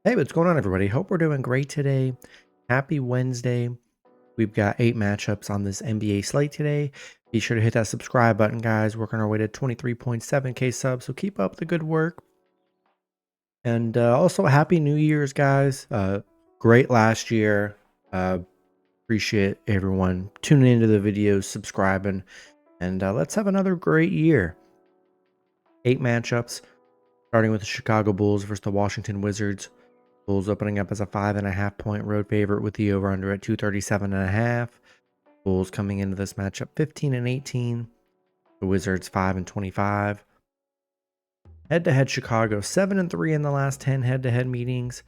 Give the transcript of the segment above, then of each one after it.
Hey, what's going on, everybody? Hope we're doing great today. Happy Wednesday. We've got 8 matchups on this NBA slate today. Be sure to hit that subscribe button, guys. Working our way to 23.7K subs, so keep up the good work. And also, Happy New Year's, guys. Great last year. Appreciate everyone tuning into the videos, subscribing, and let's have another great year. 8 matchups, starting with the Chicago Bulls versus the Washington Wizards. Bulls opening up as a 5.5 point road favorite with the over under at 237.5. Bulls coming into this matchup 15-18. The Wizards 5-25. Head to head Chicago 7-3 in the last 10 head to head meetings.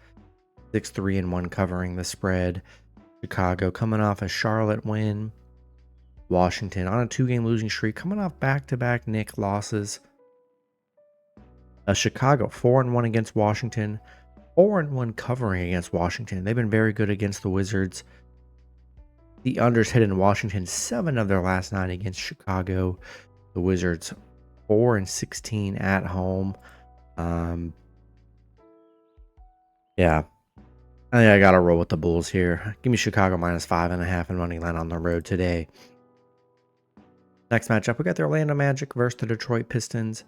6-3-1 covering the spread. Chicago coming off a Charlotte win. Washington on a 2-game losing streak, coming off back-to-back Knicks losses. Chicago 4-1 against Washington. 4-1 covering against Washington. They've been very good against the Wizards. The unders hit in Washington 7 of their last 9 against Chicago. The Wizards 4-16 at home. Yeah, I think I gotta roll with the Bulls here. Give me Chicago -5.5 and money line on the road today. Next matchup, we got the Orlando Magic versus the Detroit Pistons.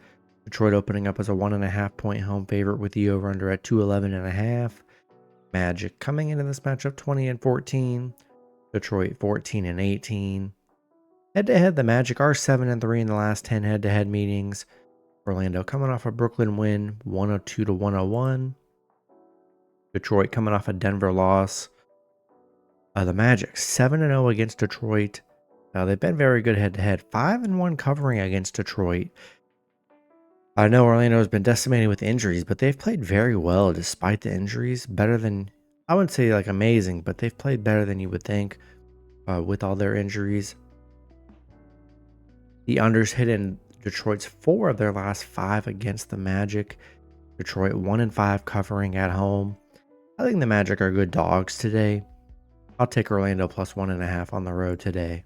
Detroit opening up as a 1.5 point home favorite with the over under at 211.5. Magic coming into this matchup 20-14. Detroit 14-18. Head to head, the Magic are 7-3 in the last 10 head to head meetings. Orlando coming off a Brooklyn win 102-101. Detroit coming off a Denver loss. The Magic 7-0 against Detroit. They've been very good head to head, 5-1 covering against Detroit. I know Orlando has been decimated with injuries, but they've played very well despite the injuries. Better than, I wouldn't say like amazing, but they've played better than you would think with all their injuries. The unders hit in Detroit's 4 of their last 5 against the Magic. Detroit 1-5 covering at home. I think the Magic are good dogs today. I'll take Orlando plus 1.5 on the road today.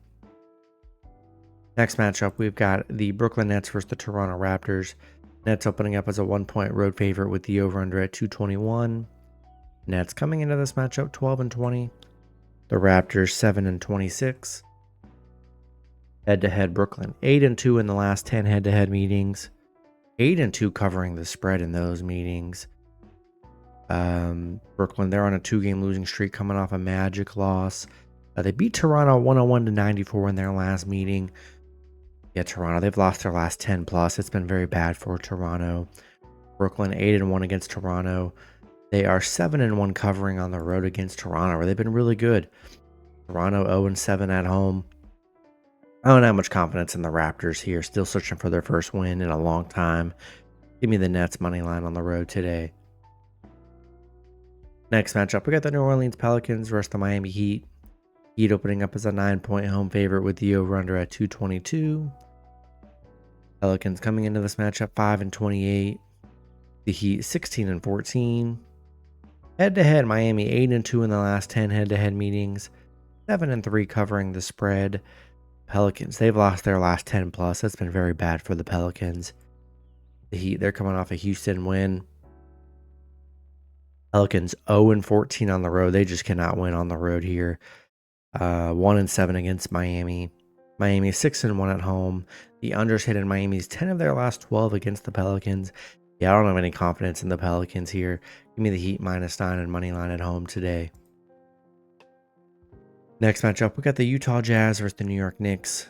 Next matchup, we've got the Brooklyn Nets versus the Toronto Raptors. Nets opening up as a 1-point road favorite with the over-under at 221. Nets coming into this matchup 12-20. The Raptors 7-26. Head-to-head Brooklyn 8-2 in the last 10 head-to-head meetings. 8-2 covering the spread in those meetings. Brooklyn, they're on a 2-game losing streak coming off a Magic loss. They beat Toronto 101-94 in their last meeting. Yeah, Toronto, they've lost their last 10 plus. It's been very bad for Toronto. Brooklyn 8-1 against Toronto. They are 7-1 covering on the road against Toronto, where they've been really good. Toronto 0-7 at home. I don't have much confidence in the Raptors here. Still searching for their first win in a long time. Give me the Nets money line on the road today. Next matchup, we got the New Orleans Pelicans versus the Miami Heat. Heat opening up as a 9-point home favorite with the over-under at 222. Pelicans coming into this matchup 5-28. The Heat 16-14. Head-to-head, Miami 8-2 in the last 10 head-to-head meetings. 7-3 covering the spread. Pelicans, they've lost their last 10 plus. That's been very bad for the Pelicans. The Heat, they're coming off a Houston win. Pelicans 0-14 on the road. They just cannot win on the road here. 1-7 against Miami. Miami 6-1 at home. The unders hit in Miami's 10 of their last 12 against the Pelicans. Yeah, I don't have any confidence in the Pelicans here. Give me the Heat -9 and money line at home today. Next matchup, we got the Utah Jazz versus the New York Knicks.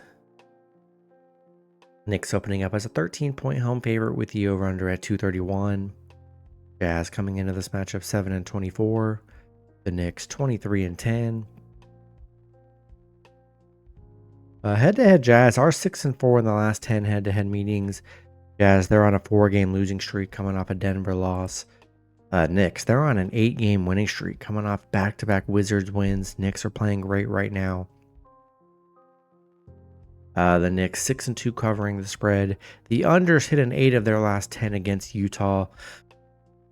Knicks opening up as a 13-point home favorite with the over-under at 231. Jazz coming into this matchup 7-24. The Knicks 23-10. Head-to-head Jazz are 6-4 in the last 10 head-to-head meetings. Jazz, they're on a 4-game losing streak coming off a Denver loss. Knicks, they're on an 8-game winning streak coming off back-to-back Wizards wins. Knicks are playing great right now. The Knicks 6-2 covering the spread. The unders hit an 8 of their last 10 against Utah.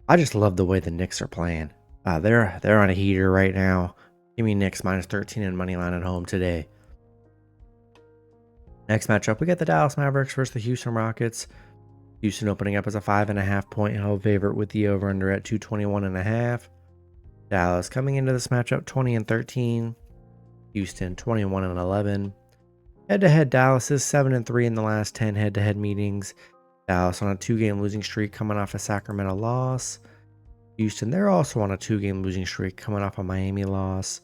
I just love the way the Knicks are playing. They're on a heater right now. Give me Knicks -13 and money line at home today. Next matchup, we got the Dallas Mavericks versus the Houston Rockets. Houston opening up as a 5.5-point home favorite with the over-under at 221.5. Dallas coming into this matchup 20-13. Houston 21-11. Head-to-head, Dallas is 7-3 in the last 10 head-to-head meetings. Dallas on a 2-game losing streak coming off a Sacramento loss. Houston, they're also on a 2-game losing streak coming off a Miami loss.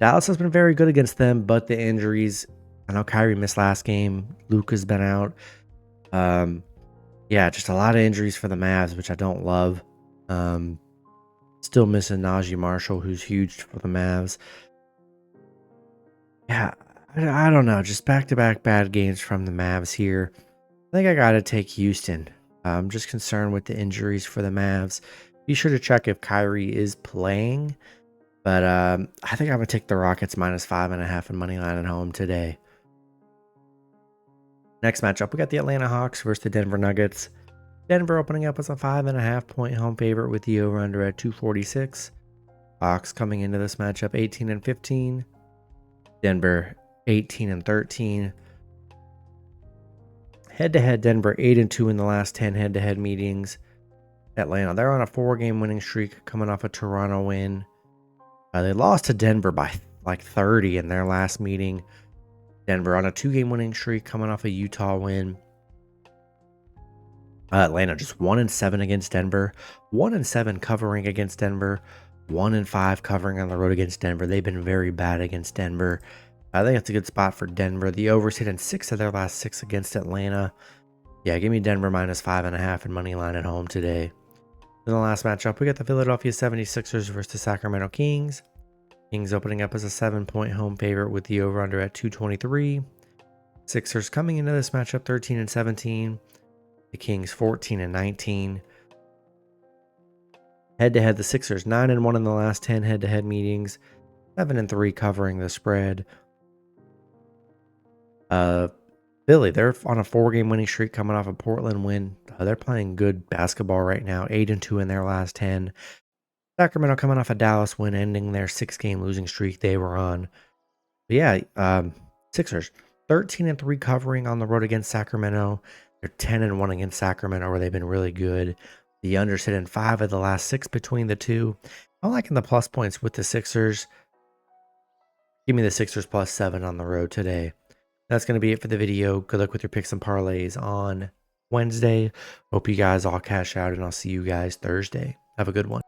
Dallas has been very good against them, but the injuries, I know Kyrie missed last game. Luka's been out. Yeah, just a lot of injuries for the Mavs, which I don't love. Still missing Najee Marshall, who's huge for the Mavs. Yeah, I don't know. Just back-to-back bad games from the Mavs here. I think I got to take Houston. I'm just concerned with the injuries for the Mavs. Be sure to check if Kyrie is playing. But I think I'm going to take the Rockets -5.5 and money line at home today. Next matchup, we got the Atlanta Hawks versus the Denver Nuggets. Denver opening up as a 5.5-point home favorite with the over-under at 246. Hawks coming into this matchup 18-15. Denver 18-13. Head-to-head, Denver 8-2 in the last 10 head-to-head meetings. Atlanta, they're on a 4-game winning streak coming off a Toronto win. They lost to Denver by like 30 in their last meeting. Denver on a 2-game winning streak coming off a Utah win. Atlanta just 1-7 against Denver. 1-7 covering against Denver. 1-5 covering on the road against Denver. They've been very bad against Denver. I think it's a good spot for Denver. The over's hit in 6 of their last 6 against Atlanta. Yeah, give me Denver -5.5 and money line at home today. In the last matchup, we got the Philadelphia 76ers versus the Sacramento Kings. Kings opening up as a 7-point home favorite with the over-under at 223. Sixers coming into this matchup 13-17. The Kings 14-19. Head-to-head, the Sixers 9-1 in the last 10 head-to-head meetings. 7-3 covering the spread. Philly, they're on a 4-game winning streak coming off a Portland win. They're playing good basketball right now, 8-2 in their last 10. Sacramento coming off a Dallas win, ending their 6-game losing streak they were on. But yeah, Sixers 13-3 covering on the road against Sacramento. They're 10-1 against Sacramento, where they've been really good. The under's hit in 5 of the last 6 between the two. I'm liking the plus points with the Sixers. Give me the Sixers +7 on the road today. That's going to be it for the video. Good luck with your picks and parlays on Wednesday. Hope you guys all cash out, and I'll see you guys Thursday. Have a good one.